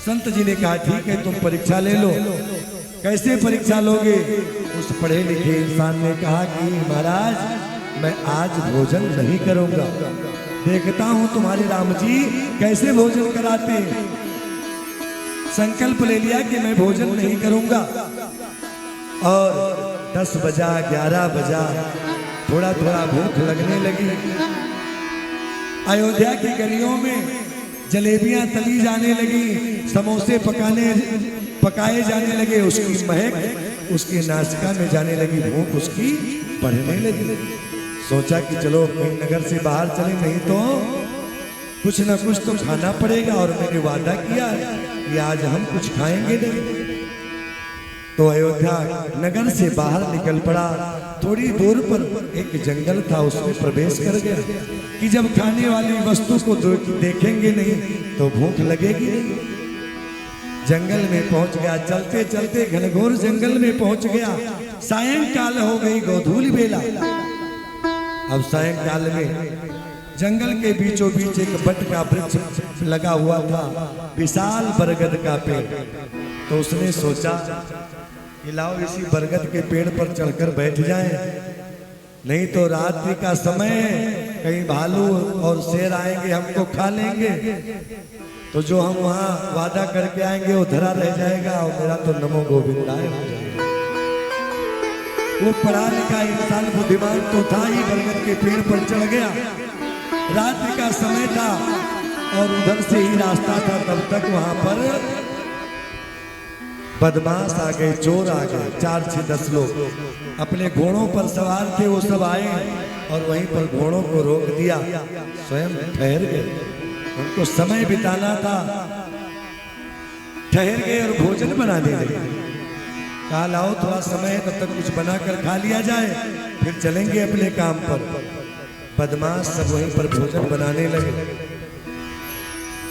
संत जी ने कहा ठीक है तुम परीक्षा ले लो। कैसे परीक्षा लोगे? उस पढ़े लिखे इंसान ने कहा कि महाराज मैं आज भोजन नहीं करूंगा, देखता हूं तुम्हारे राम जी कैसे भोजन कराते हैं। संकल्प ले लिया कि मैं भोजन नहीं करूंगा। और 10 बजा 11 बजा, थोड़ा थोड़ा भूख लगने लगी। अयोध्या की गलियों में जलेबियां तली जाने लगी, समोसे पकाए जाने लगे, उसकी महक उसकी नासिका में जाने लगी, भूख उसकी बढ़ने लगी। सोचा कि चलो कहीं नगर से बाहर चले, नहीं तो कुछ ना कुछ तो खाना पड़ेगा। और मैंने वादा किया है कि आज हम कुछ खाएंगे नहीं। तो अयोध्या नगर से बाहर निकल पड़ा। थोड़ी दूर पर एक जंगल था, उसमें प्रवेश कर गया कि जब खाने वाली वस्तु को देखेंगे नहीं तो भूख लगेगी नहीं। जंगल में पहुंच गया, चलते चलते घनघोर जंगल में पहुंच गया। सायंकाल हो गई, गोधूली बेला। अब सायंकाल में जंगल के बीचों बीच एक बट का वृक्ष लगा हुआ था, विशाल बरगद का पेड़। तो उसने सोचा कि लाओ इसी बरगद के पेड़ पर चढ़कर बैठ जाएं, नहीं तो रात्रि का समय है, कहीं भालू और शेर आएंगे हमको खा लेंगे, तो जो हम वहां वादा करके आएंगे वो धरा रह जाएगा और मेरा तो नमो गोविंदाय हो जाएगा। वो पढ़ा लिखा इंसान बुद्धिमान तो था ही, बरगद के पेड़ पर चढ़ गया। रात्रि का समय था और उधर से ही रास्ता था। तब तक वहां पर बदमाश आ गए, चोर आ गए, 4 से 10 लोग अपने घोड़ों पर सवार थे। वो सब आए और वहीं पर घोड़ों को रोक दिया, स्वयं ठहर गए। उनको समय बिताना था, ठहर गए और भोजन बनाने लगे। कहा लाओ थोड़ा समय है, तब तक कुछ बनाकर खा लिया जाए, फिर चलेंगे अपने काम पर। बदमाश सब वहीं पर भोजन बनाने लगे।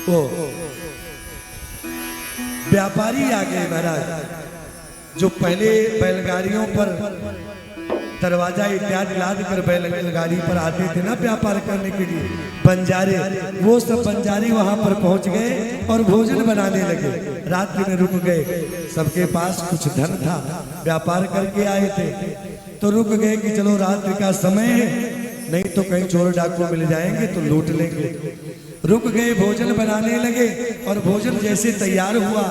ओ व्यापारी आ गए महाराज, जो पहले बैलगाड़ियों पर दरवाजा इत्यादि लाद कर बैलगाड़ी पर आते थे ना व्यापार करने के लिए, बंजारे, वो सब बंजारे वहां पर पहुंच गए और भोजन बनाने लगे। रात्रि में रुक गए, सबके पास कुछ धन था, व्यापार करके आए थे, तो रुक गए कि चलो रात्रि का समय है, नहीं तो कहीं चोर डाकू मिल जाएंगे तो लूट लेंगे। रुक गए, भोजन बनाने लगे। और भोजन जैसे तैयार हुआ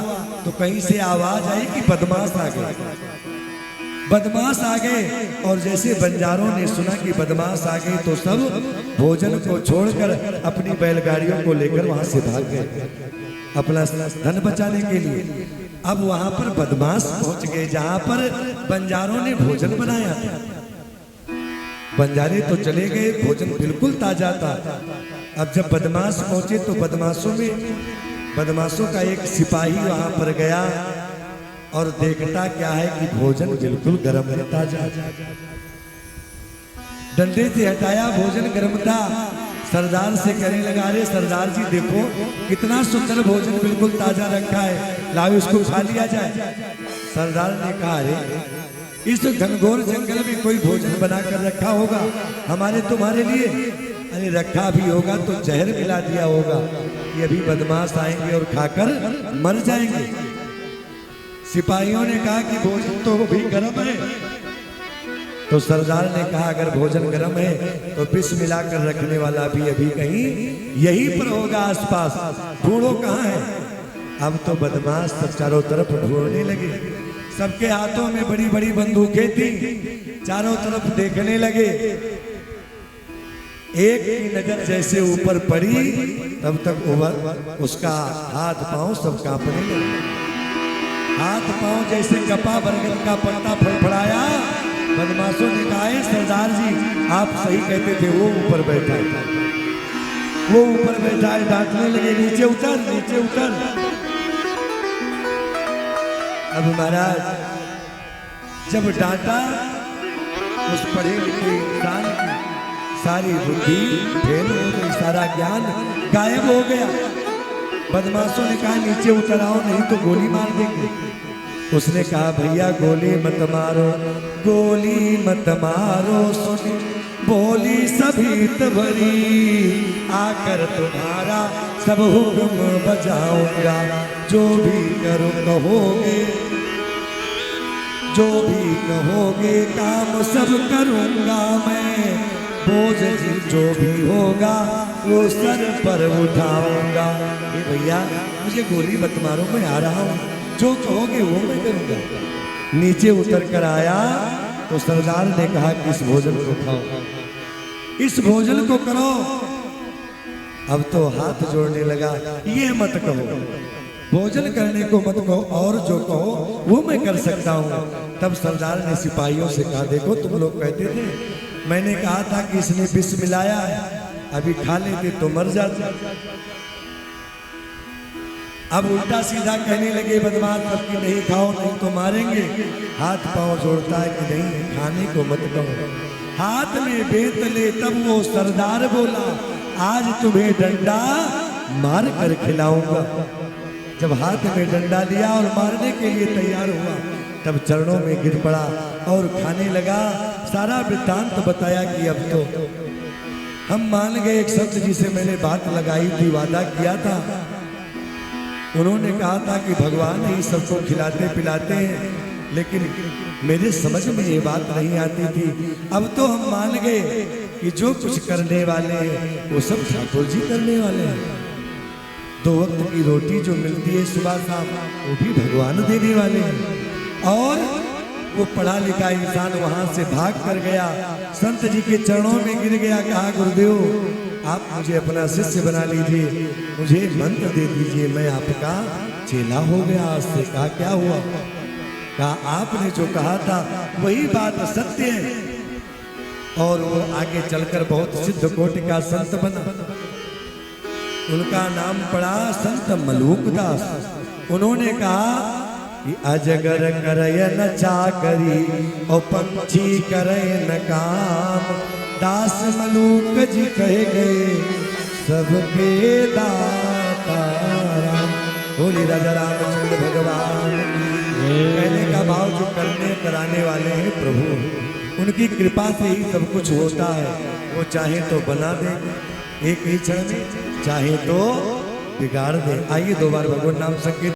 तो कहीं से आवाज आई कि बदमाश आ गए। बदमाश आ गए और जैसे बंजारों ने सुना कि बदमाश आ गए तो सब भोजन को छोड़कर अपनी बैलगाड़ियों को लेकर वहां से भाग गए अपना धन बचाने के लिए। अब वहां पर बदमाश पहुंच गए जहां पर बंजारों ने भोजन बनाया था। बंजारे तो चले गए, भोजन बिल्कुल ताजा था। अब जब बदमाश पहुंचे तो बदमाशों का एक सिपाही वहां पर गया और देखता क्या है कि भोजन बिल्कुल गर्म है, ताजा। डंडे से हटाया, भोजन गर्म था। सरदार से कहने लगा, अरे सरदार जी देखो कितना सुंदर भोजन बिल्कुल ताजा रखा है, लाओ इसको खा लिया जाए। सरदार ने कहा, अरे इस घनघोर जंगल में कोई भोजन बनाकर रखा होगा हमारे तुम्हारे लिए? अरे रखा भी होगा तो जहर मिला दिया होगा, ये अभी बदमाश आएंगे और खाकर मर जाएंगे। सिपाहियों ने कहा कि भोजन तो भी गर्म है। तो सरदार ने कहा अगर भोजन गर्म है तो विष मिलाकर रखने वाला भी अभी कहीं यहीं पर होगा आसपास, ढूंढो कहाँ है। अब तो बदमाश सब चारों तरफ ढूंढने लगे, सबके हाथों में बड़ी बड़ी बंदूकें थी, चारों तरफ देखने लगे। एक की नजर जैसे ऊपर पड़ी तब तक उसका हाथ पांव सब कांपने लगे। हाथ पांव जैसे कपा, बरगद का पत्ता फड़फड़ाया। बदमाशों ने कहा, सरदार जी आप सही कहते थे, वो ऊपर बैठा है, वो ऊपर बैठा है। डांटने लगे, नीचे उतर, नीचे उतर। अब महाराज जब डांटा, उस पढ़े लिखे इंसान की सारी बुद्धि फेल हो गई, सारा ज्ञान गायब हो गया। बदमाशों ने कहा नीचे उतर आओ, नहीं तो गोली मार देंगे। उसने कहा भैया गोली मत मारो, गोली मत मारो, सुन बोली सभी तबरी आकर तुम्हारा सब हुक्म बजाऊंगा। जो भी करो कहोगे, जो भी कहोगे काम सब करूंगा मैं। बोझ जो भी होगा वो सर पर उठाऊंगा। ये भैया मुझे गोली मत मारो, मैं आ रहा हूँ, जो कहोगे वो मैं करूंगा। नीचे उतर कर आया तो सरदार ने कहा कि इस भोजन को खाओ, इस भोजन को करो। अब तो हाथ जोड़ने लगा, ये मत कहो, भोजन करने को मत कहो, और जो कहो वो मैं कर सकता हूँ। तब सरदार ने सिपाहियों से कहा, देखो तुम लोग कहते थे, मैंने कहा था कि इसने विष मिलाया है, अभी खा लेते तो मर जाते। अब उल्टा सीधा कहने लगे बदमाश, तब कि नहीं खाओ नहीं तो मारेंगे। हाथ पांव जोड़ता है कि नहीं खाने को मत कहो, हाथ में बेत ले। तब वो सरदार बोला, आज तुम्हें डंडा मार कर खिलाऊंगा। जब हाथ में डंडा लिया और मारने के लिए तैयार हुआ, तब चरणों में गिर पड़ा और खाने लगा। सारा वृत्तांत बताया कि अब तो हम मान गए, एक संत जी से मैंने बात लगाई थी, वादा किया था, उन्होंने कहा था कि भगवान ही सबको खिलाते पिलाते हैं, लेकिन मेरे समझ में ये बात नहीं आती थी। अब तो हम मान गए कि जो कुछ करने वाले हैं वो सब ठाकुर जी करने वाले हैं। 2 वक्त की रोटी जो मिलती है सुबह शाम, वो भी भगवान देने वाले हैं। और वो पढ़ा लिखा इंसान वहां से भाग कर गया, संत जी के चरणों में गिर गया, कहा गुरुदेव आप मुझे अपना शिष्य बना लीजिए, मुझे मंत्र दे दीजिए, मैं आपका चेला हो गया आज से। कहा क्या हुआ? कहा आपने जो कहा था वही बात सत्य है। और वो आगे चलकर बहुत सिद्ध कोटि का संत बना। उनका नाम पड़ा संत मलूक दास। उन्होंने कहा कि अजगर करे न चाकरी और पंछी करे न काम, दास मलूक जी कहे गए सबके दाता राम। बोली राजा रामचंद्र भगवान की। कहने का भाव जो करने कराने वाले हैं प्रभु, उनकी कृपा से ही सब कुछ होता है। वो चाहे तो बना दे एक ही क्षण में, चाहे तो बिगाड़ दे। आइए 2 बार भगवान नाम संकीर्तन।